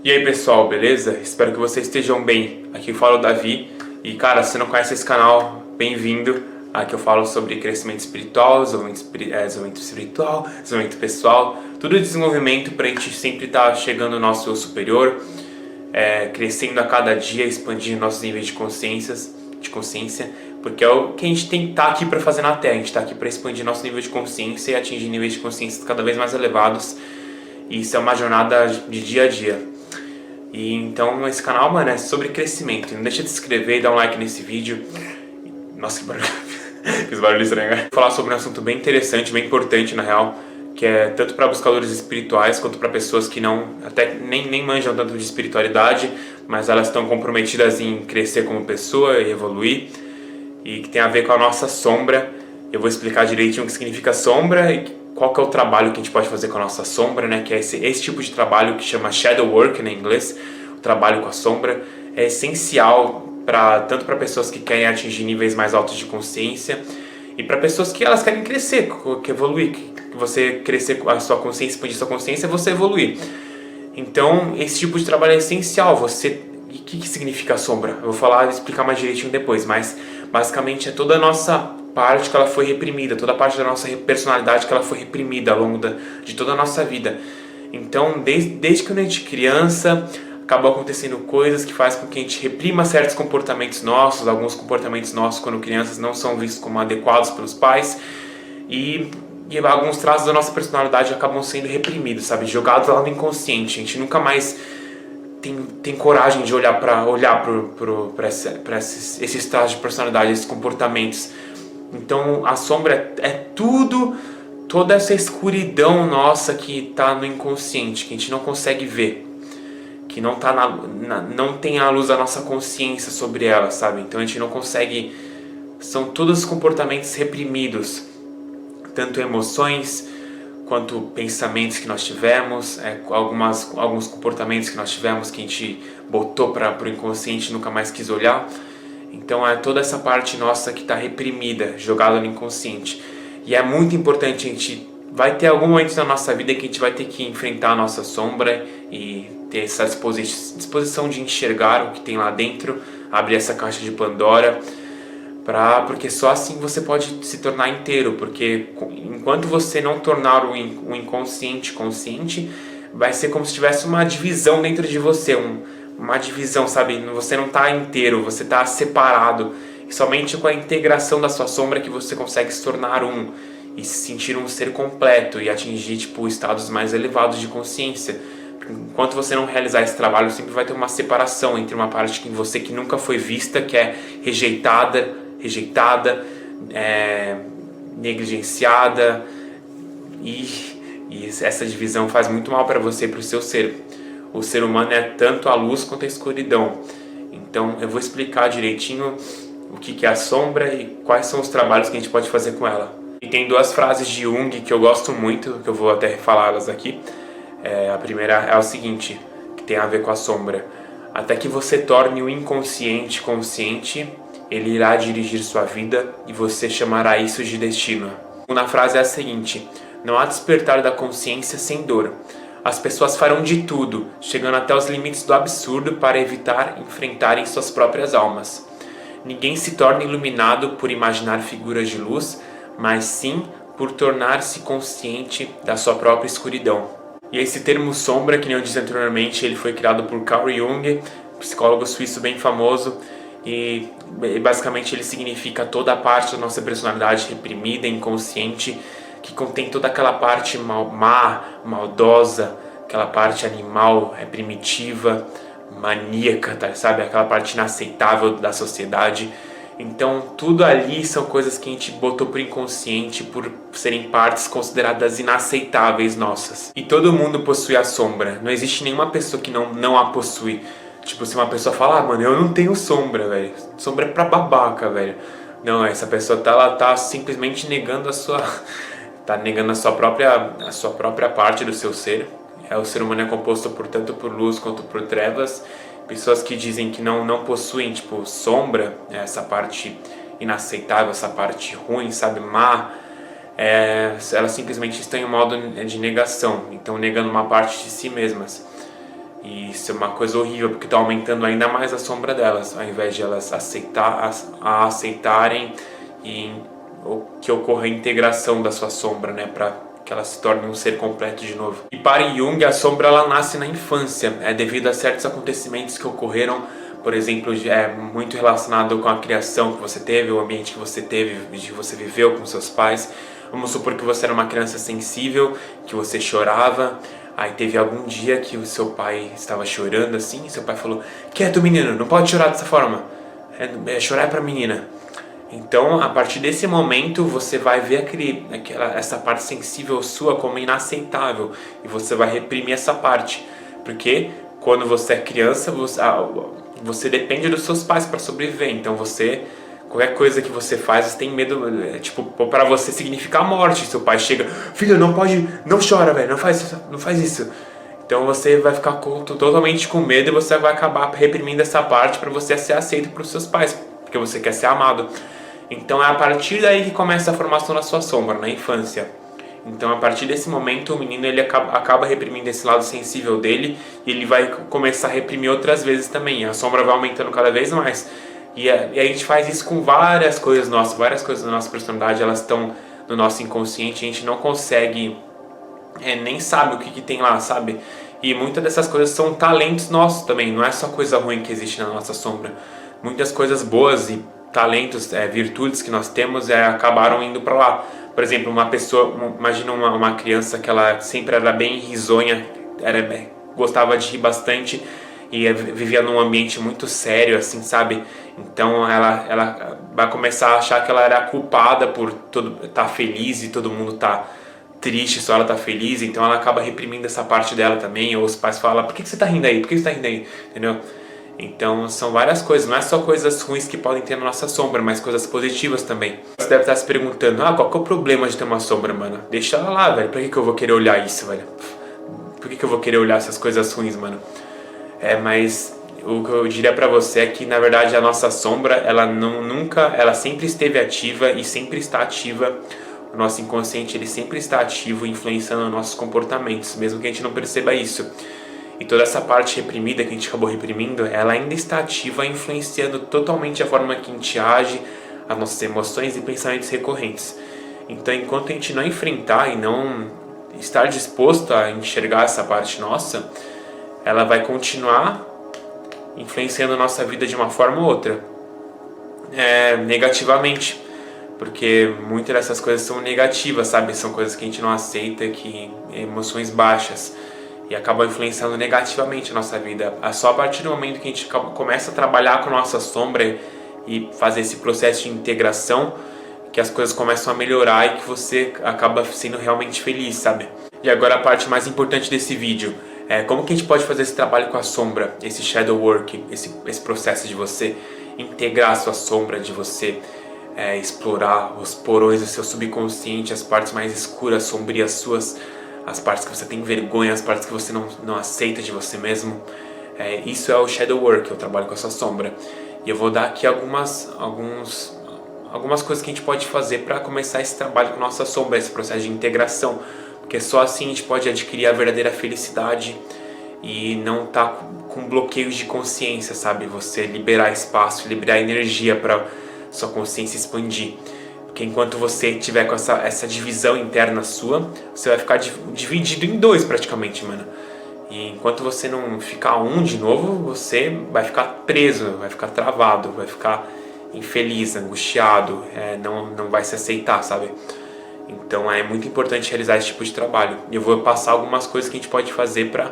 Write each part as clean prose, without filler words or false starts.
E aí pessoal, beleza? Espero que vocês estejam bem. Aqui fala o Davi. E cara, se você não conhece esse canal, bem-vindo. Aqui eu falo sobre crescimento espiritual, desenvolvimento espiritual, desenvolvimento pessoal, tudo de desenvolvimento pra gente sempre estar chegando no nosso eu superior, crescendo a cada dia, expandindo nossos níveis de consciência, porque é o que a gente tem que estar aqui para fazer na Terra. A gente está aqui para expandir nosso nível de consciência e atingir níveis de consciência cada vez mais elevados. E isso é uma jornada de dia a dia. E então esse canal, mano, é sobre crescimento. Não deixa de se inscrever e dar um like nesse vídeo. Nossa, que barulho. Fiz barulho estranho, né? Vou falar sobre um assunto bem interessante, bem importante na real, que é tanto para buscadores espirituais quanto para pessoas que não, até nem manjam tanto de espiritualidade, mas elas estão comprometidas em crescer como pessoa e evoluir, e que tem a ver com a nossa sombra. Eu vou explicar direitinho o que significa sombra e qual que é o trabalho que a gente pode fazer com a nossa sombra, né? Que é esse tipo de trabalho que chama shadow work, né, em inglês. O trabalho com a sombra é essencial tanto para pessoas que querem atingir níveis mais altos de consciência e para pessoas que elas querem crescer, que evoluir, que você crescer a sua consciência, expandir sua consciência, você evoluir. Então, esse tipo de trabalho é essencial. E o que significa a sombra? Eu vou explicar mais direitinho depois, mas basicamente é toda a nossa parte que ela foi reprimida, toda a parte da nossa personalidade que ela foi reprimida ao longo de toda a nossa vida. Então, desde que a gente é criança, acabam acontecendo coisas que fazem com que a gente reprima certos comportamentos nossos. Alguns comportamentos nossos, quando crianças, não são vistos como adequados pelos pais. E alguns traços da nossa personalidade acabam sendo reprimidos, sabe? Jogados lá no inconsciente. A gente nunca mais tem coragem de olhar para esses traços de personalidade, esses comportamentos. Então a sombra é toda essa escuridão nossa que está no inconsciente, que a gente não consegue ver, que não tem a luz da nossa consciência sobre ela, sabe? Então a gente não consegue. São todos os comportamentos reprimidos, tanto emoções quanto pensamentos que nós tivemos, alguns comportamentos que nós tivemos que a gente botou para o inconsciente e nunca mais quis olhar. Então é toda essa parte nossa que está reprimida, jogada no inconsciente. E é muito importante, a gente vai ter algum momento na nossa vida que a gente vai ter que enfrentar a nossa sombra e ter essa disposição de enxergar o que tem lá dentro, abrir essa caixa de Pandora, porque só assim você pode se tornar inteiro, porque enquanto você não tornar o inconsciente consciente, vai ser como se tivesse uma divisão dentro de você, uma divisão, sabe? Você não está inteiro, você está separado. E somente com a integração da sua sombra que você consegue se tornar e se sentir um ser completo e atingir estados mais elevados de consciência. Enquanto você não realizar esse trabalho, sempre vai ter uma separação entre uma parte em você que nunca foi vista, que é rejeitada, negligenciada, e essa divisão faz muito mal para você e para o seu ser. O ser humano é tanto a luz quanto a escuridão. Então eu vou explicar direitinho o que é a sombra e quais são os trabalhos que a gente pode fazer com ela. E tem duas frases de Jung que eu gosto muito, que eu vou até falá-las aqui. A primeira é o seguinte, que tem a ver com a sombra. Até que você torne o inconsciente consciente, ele irá dirigir sua vida e você chamará isso de destino. A segunda frase é a seguinte: não há despertar da consciência sem dor. As pessoas farão de tudo, chegando até os limites do absurdo para evitar enfrentarem suas próprias almas. Ninguém se torna iluminado por imaginar figuras de luz, mas sim por tornar-se consciente da sua própria escuridão. E esse termo sombra, que nem eu disse anteriormente, ele foi criado por Carl Jung, psicólogo suíço bem famoso, e basicamente ele significa toda a parte da nossa personalidade reprimida, inconsciente, que contém toda aquela parte maldosa, aquela parte animal, primitiva, maníaca, tá, sabe? Aquela parte inaceitável da sociedade. Então tudo ali são coisas que a gente botou pro inconsciente por serem partes consideradas inaceitáveis nossas. E todo mundo possui a sombra, não existe nenhuma pessoa que não a possui. Tipo, se uma pessoa fala, mano, eu não tenho sombra, velho, sombra é pra babaca, velho. Não, essa pessoa ela tá simplesmente negando a sua própria parte do seu ser. O ser humano é composto tanto por luz quanto por trevas. Pessoas que dizem que não possuem, sombra, essa parte inaceitável, essa parte ruim, sabe, má, elas simplesmente estão em modo de negação, então negando uma parte de si mesmas. E isso é uma coisa horrível, porque tá aumentando ainda mais a sombra delas, ao invés de elas aceitarem e que ocorra a integração da sua sombra, né, para que ela se torne um ser completo de novo. E para Jung, a sombra ela nasce na infância, devido a certos acontecimentos que ocorreram, por exemplo, muito relacionado com a criação que você teve, o ambiente que você teve, que você viveu com seus pais. Vamos supor que você era uma criança sensível, que você chorava, aí teve algum dia que o seu pai estava chorando assim, e seu pai falou: quieto menino, não pode chorar dessa forma, chorar é pra menina. Então, a partir desse momento, você vai ver essa parte sensível sua como inaceitável e você vai reprimir essa parte, porque quando você é criança, você depende dos seus pais para sobreviver. Então, qualquer coisa que você faz, você tem medo, tipo, para você significa a morte. Seu pai chega: filho, não chora, velho, não faz isso. Então, você vai ficar totalmente com medo e você vai acabar reprimindo essa parte para você ser aceito pelos seus pais, porque você quer ser amado. Então é a partir daí que começa a formação da sua sombra, na infância. Então a partir desse momento o menino ele acaba reprimindo esse lado sensível dele e ele vai começar a reprimir outras vezes também. A sombra vai aumentando cada vez mais. E a gente faz isso com várias coisas da nossa personalidade, elas estão no nosso inconsciente, a gente não consegue, nem sabe o que tem lá, sabe? E muitas dessas coisas são talentos nossos também, não é só coisa ruim que existe na nossa sombra. Muitas coisas boas e talentos, virtudes que nós temos acabaram indo para lá. Por exemplo, uma pessoa, imagina uma criança que ela sempre era bem risonha, gostava de rir bastante e vivia num ambiente muito sério, assim, sabe? Então ela vai começar a achar que ela era culpada por estar feliz e todo mundo tá triste, só ela tá feliz, então ela acaba reprimindo essa parte dela também, ou os pais falam: por que você tá rindo aí? Por que você tá rindo aí? Entendeu? Então são várias coisas, não é só coisas ruins que podem ter na nossa sombra, mas coisas positivas também. Você deve estar se perguntando: qual que é o problema de ter uma sombra, mano? Deixa ela lá, velho, pra que eu vou querer olhar isso, velho? Por que eu vou querer olhar essas coisas ruins, mano? Mas o que eu diria pra você é que, na verdade, a nossa sombra, ela sempre esteve ativa e sempre está ativa. O nosso inconsciente, ele sempre está ativo, influenciando nossos comportamentos, mesmo que a gente não perceba isso. E toda essa parte reprimida que a gente acabou reprimindo, ela ainda está ativa, influenciando totalmente a forma que a gente age, as nossas emoções e pensamentos recorrentes. Então, enquanto a gente não enfrentar e não estar disposto a enxergar essa parte nossa, ela vai continuar influenciando a nossa vida de uma forma ou outra, negativamente. Porque muitas dessas coisas são negativas, sabe? São coisas que a gente não aceita, emoções baixas. E acaba influenciando negativamente a nossa vida. É só a partir do momento que a gente começa a trabalhar com a nossa sombra e fazer esse processo de integração que as coisas começam a melhorar e que você acaba sendo realmente feliz, sabe? E agora a parte mais importante desse vídeo. Como que a gente pode fazer esse trabalho com a sombra, esse shadow work, esse processo de você integrar a sua sombra, de você explorar os porões do seu subconsciente, as partes mais escuras, sombrias suas, as partes que você tem vergonha, as partes que você não aceita de você mesmo. Isso é o shadow work, eu trabalho com a sua sombra. E eu vou dar aqui algumas coisas que a gente pode fazer para começar esse trabalho com a nossa sombra, esse processo de integração. Porque só assim a gente pode adquirir a verdadeira felicidade e não estar com bloqueios de consciência, sabe? Você liberar espaço, liberar energia para sua consciência expandir. Porque enquanto você tiver com essa divisão interna sua, você vai ficar dividido em dois praticamente, mano. E enquanto você não ficar um de novo, você vai ficar preso, vai ficar travado, vai ficar infeliz, angustiado, não vai se aceitar, sabe? Então é muito importante realizar esse tipo de trabalho. E eu vou passar algumas coisas que a gente pode fazer para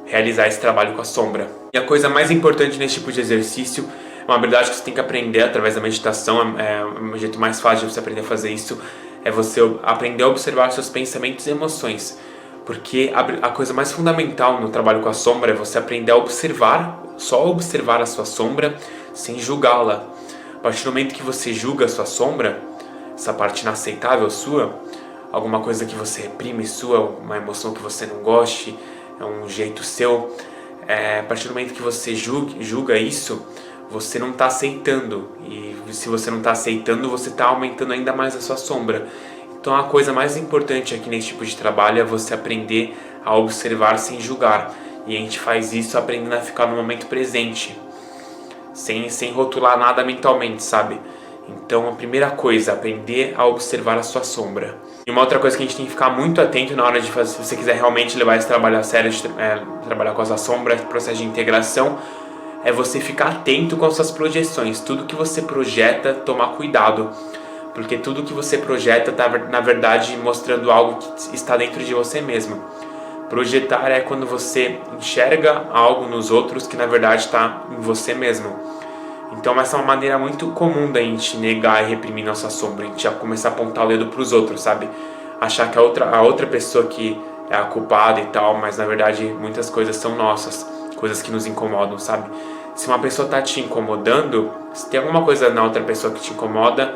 realizar esse trabalho com a sombra. E a coisa mais importante nesse tipo de exercício, uma habilidade que você tem que aprender através da meditação, o jeito mais fácil de você aprender a fazer isso é você aprender a observar seus pensamentos e emoções. Porque a coisa mais fundamental no trabalho com a sombra é você aprender a observar, só observar a sua sombra sem julgá-la. A partir do momento que você julga a sua sombra, essa parte inaceitável sua, alguma coisa que você reprime sua, uma emoção que você não goste, um jeito seu, a partir do momento que você julga isso, você não está aceitando, e se você não está aceitando, você está aumentando ainda mais a sua sombra. Então a coisa mais importante aqui nesse tipo de trabalho é você aprender a observar sem julgar. E a gente faz isso aprendendo a ficar no momento presente, sem rotular nada mentalmente, sabe? Então a primeira coisa, aprender a observar a sua sombra. E uma outra coisa que a gente tem que ficar muito atento na hora de fazer, se você quiser realmente levar esse trabalho a sério, trabalhar com a sua sombra, processo de integração, é você ficar atento com as suas projeções. Tudo que você projeta, tomar cuidado. Porque tudo que você projeta está, na verdade, mostrando algo que está dentro de você mesmo. Projetar é quando você enxerga algo nos outros que, na verdade, está em você mesmo. Então essa é uma maneira muito comum da gente negar e reprimir nossa sombra. A gente já começar a apontar o dedo para os outros, sabe? Achar que a outra pessoa que é a culpada e tal, mas na verdade muitas coisas são nossas, coisas que nos incomodam, sabe? Se uma pessoa tá te incomodando, se tem alguma coisa na outra pessoa que te incomoda,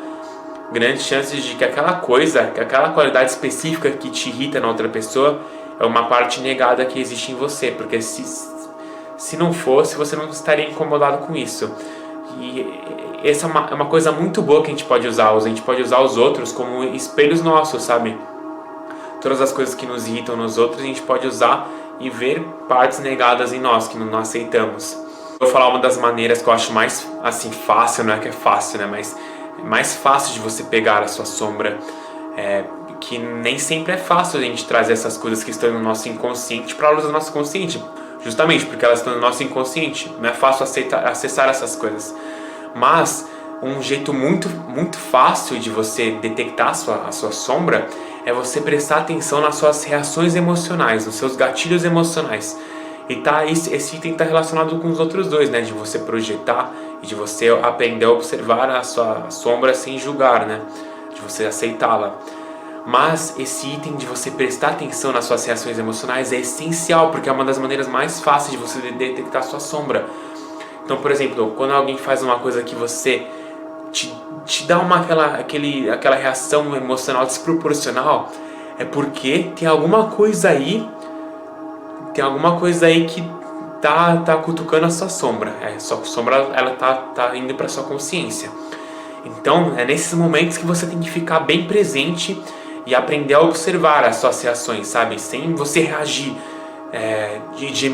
grandes chances de que aquela qualidade específica que te irrita na outra pessoa é uma parte negada que existe em você, porque se não fosse, você não estaria incomodado com isso. E essa é uma coisa muito boa que a gente pode usar. A gente pode usar os outros como espelhos nossos, sabe? Todas as coisas que nos irritam nos outros, a gente pode usar e ver partes negadas em nós, que não aceitamos. Vou falar uma das maneiras que eu acho mais, assim, fácil, não é que é fácil, né? Mas é mais fácil de você pegar a sua sombra. Que nem sempre é fácil a gente trazer essas coisas que estão no nosso inconsciente para a luz do nosso consciente. Justamente porque elas estão no nosso inconsciente. Não é fácil acessar essas coisas. Mas um jeito muito, muito fácil de você detectar a sua sombra é você prestar atenção nas suas reações emocionais, nos seus gatilhos emocionais. E esse item está relacionado com os outros dois, né? De você projetar e de você aprender a observar a sua sombra sem julgar, né? De você aceitá-la. Mas esse item de você prestar atenção nas suas reações emocionais é essencial, porque é uma das maneiras mais fáceis de você detectar a sua sombra. Então, por exemplo, quando alguém faz uma coisa que você te dá aquela reação emocional desproporcional, é porque tem alguma coisa aí que tá cutucando a sua sombra. Sua sombra, ela tá indo para sua consciência. Então, é nesses momentos que você tem que ficar bem presente e aprender a observar as suas reações, sabe? Sem você reagir de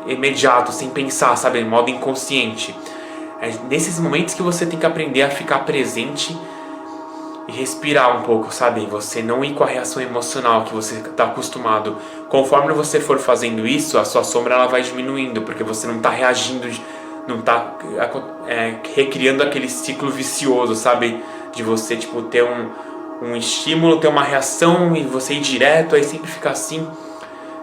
imediato, sem pensar, sabe? Em modo inconsciente. É nesses momentos que você tem que aprender a ficar presente e respirar um pouco, sabe? Você não ir com a reação emocional que você está acostumado. Conforme você for fazendo isso, a sua sombra ela vai diminuindo, porque você não está reagindo, não está recriando aquele ciclo vicioso, sabe? De você tipo ter um estímulo, ter uma reação e você ir direto, aí sempre fica assim.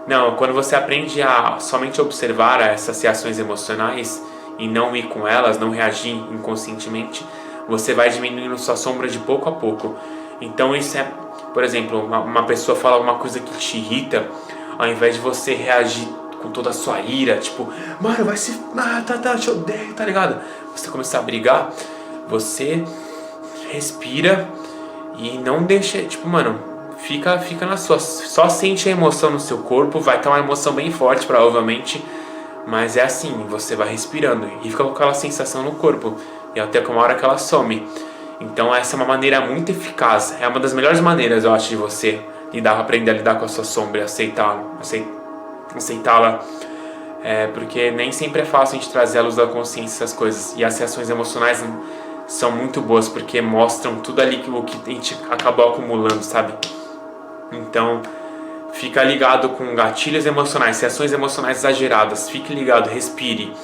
Não, quando você aprende a somente observar essas reações emocionais e não ir com elas, não reagir inconscientemente, você vai diminuindo sua sombra de pouco a pouco. Então isso é, por exemplo, uma pessoa fala alguma coisa que te irrita, ao invés de você reagir com toda a sua ira, tipo, mano, vai se... te odeio, tá ligado? Você começar a brigar, você respira e não deixa, tipo, mano, fica na sua, só sente a emoção no seu corpo, vai estar uma emoção bem forte provavelmente, mas é assim, você vai respirando e fica com aquela sensação no corpo, e até com uma hora que ela some. Então essa é uma maneira muito eficaz, é uma das melhores maneiras, eu acho, de você aprender a lidar com a sua sombra e aceitá-la, porque nem sempre é fácil a gente trazer à luz da consciência essas coisas, e as reações emocionais são muito boas, porque mostram tudo ali que a gente acabou acumulando, sabe? Então, fica ligado com gatilhos emocionais, reações emocionais exageradas, fique ligado, respire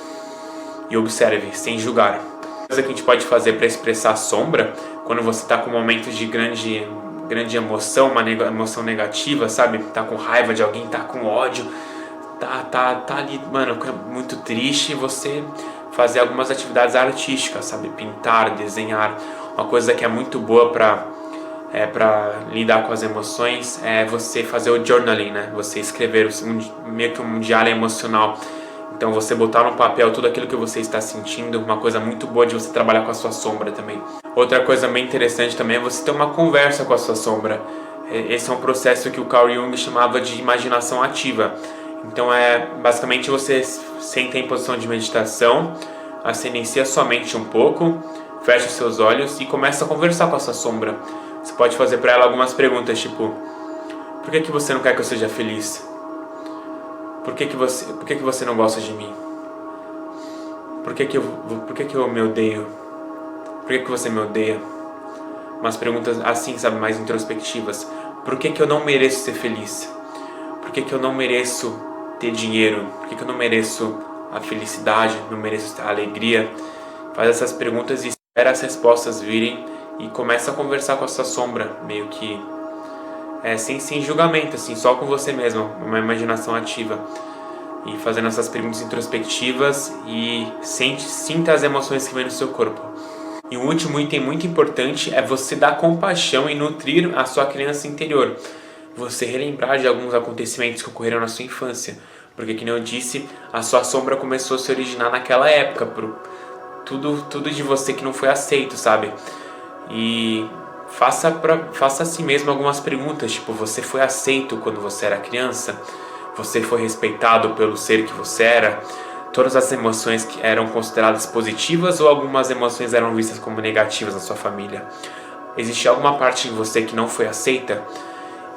e observe, sem julgar. Coisa que a gente pode fazer para expressar a sombra, quando você está com momentos de grande emoção, uma emoção negativa, sabe? Tá com raiva de alguém, tá com ódio, tá ali, mano, muito triste, você fazer algumas atividades artísticas, sabe? Pintar, desenhar. Uma coisa que é muito boa para lidar com as emoções é você fazer o journaling, né? Você escrever meio que um diário emocional. Então você botar no papel tudo aquilo que você está sentindo, uma coisa muito boa de você trabalhar com a sua sombra também. Outra coisa bem interessante também é você ter uma conversa com a sua sombra. Esse é um processo que o Carl Jung chamava de imaginação ativa. Então basicamente você senta em posição de meditação, silencia sua mente um pouco, fecha os seus olhos e começa a conversar com a sua sombra. Você pode fazer para ela algumas perguntas, tipo: por que você não quer que eu seja feliz? Por que que você não gosta de mim? Por que que eu me odeio? Por que que você me odeia? Umas perguntas assim, sabe, mais introspectivas. Por que que eu não mereço ser feliz? Por que que eu não mereço ter dinheiro? Por que que eu não mereço a felicidade? Não mereço a alegria? Faz essas perguntas e espera as respostas virem e começa a conversar com a sua sombra, meio que sem julgamento, assim, só com você mesmo, uma imaginação ativa. E fazendo essas perguntas introspectivas e sinta as emoções que vêm no seu corpo. E um último item muito importante é você dar compaixão e nutrir a sua criança interior. Você relembrar de alguns acontecimentos que ocorreram na sua infância. Porque, como eu disse, a sua sombra começou a se originar naquela época. Por tudo de você que não foi aceito, sabe? E faça a si mesmo algumas perguntas. Tipo, você foi aceito quando você era criança? Você foi respeitado pelo ser que você era? Todas as emoções que eram consideradas positivas ou algumas emoções eram vistas como negativas na sua família? Existe alguma parte de você que não foi aceita?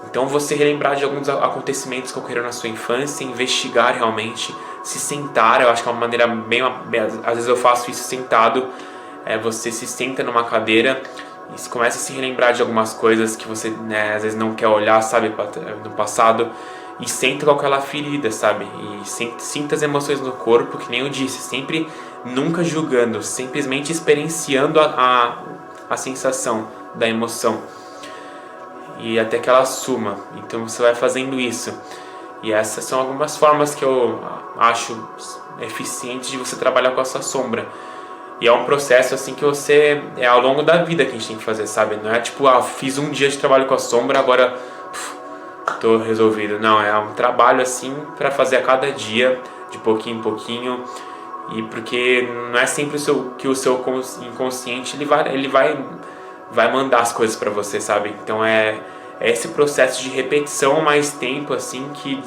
Então você relembrar de alguns acontecimentos que ocorreram na sua infância, investigar realmente, se sentar. Eu acho que é uma maneira às vezes eu faço isso sentado. Você se senta numa cadeira e começa a se relembrar de algumas coisas que você, às vezes não quer olhar, sabe, no passado. E senta com aquela ferida, sabe? E sinta as emoções no corpo, que nem eu disse, sempre nunca julgando, simplesmente experienciando a sensação da emoção. E até que ela suma. Então você vai fazendo isso. E essas são algumas formas que eu acho eficientes de você trabalhar com a sua sombra. E é um processo assim que é ao longo da vida que a gente tem que fazer, sabe? Não é tipo, fiz um dia de trabalho com a sombra, agora tô resolvido. Não, é um trabalho assim para fazer a cada dia, de pouquinho em pouquinho. E porque não é sempre que o seu inconsciente ele vai mandar as coisas para você, sabe? Então é esse processo de repetição mais tempo assim que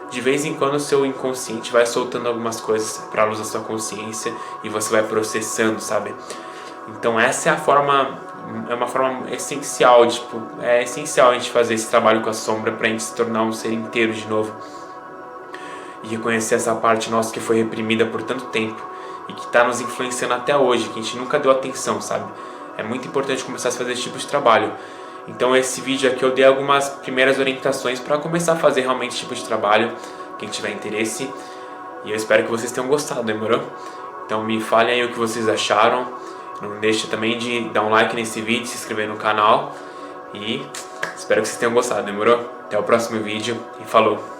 de vez em quando o seu inconsciente vai soltando algumas coisas para a luz da sua consciência e você vai processando, sabe? Então essa é uma forma essencial, tipo, é essencial a gente fazer esse trabalho com a sombra pra gente se tornar um ser inteiro de novo. E reconhecer essa parte nossa que foi reprimida por tanto tempo e que tá nos influenciando até hoje, que a gente nunca deu atenção, sabe? É muito importante começar a fazer esse tipo de trabalho. Então esse vídeo aqui eu dei algumas primeiras orientações para começar a fazer realmente esse tipo de trabalho, quem tiver interesse. E eu espero que vocês tenham gostado, demorou? Então me falem aí o que vocês acharam. Não deixe também de dar um like nesse vídeo, se inscrever no canal. E espero que vocês tenham gostado, demorou? Até o próximo vídeo e falou!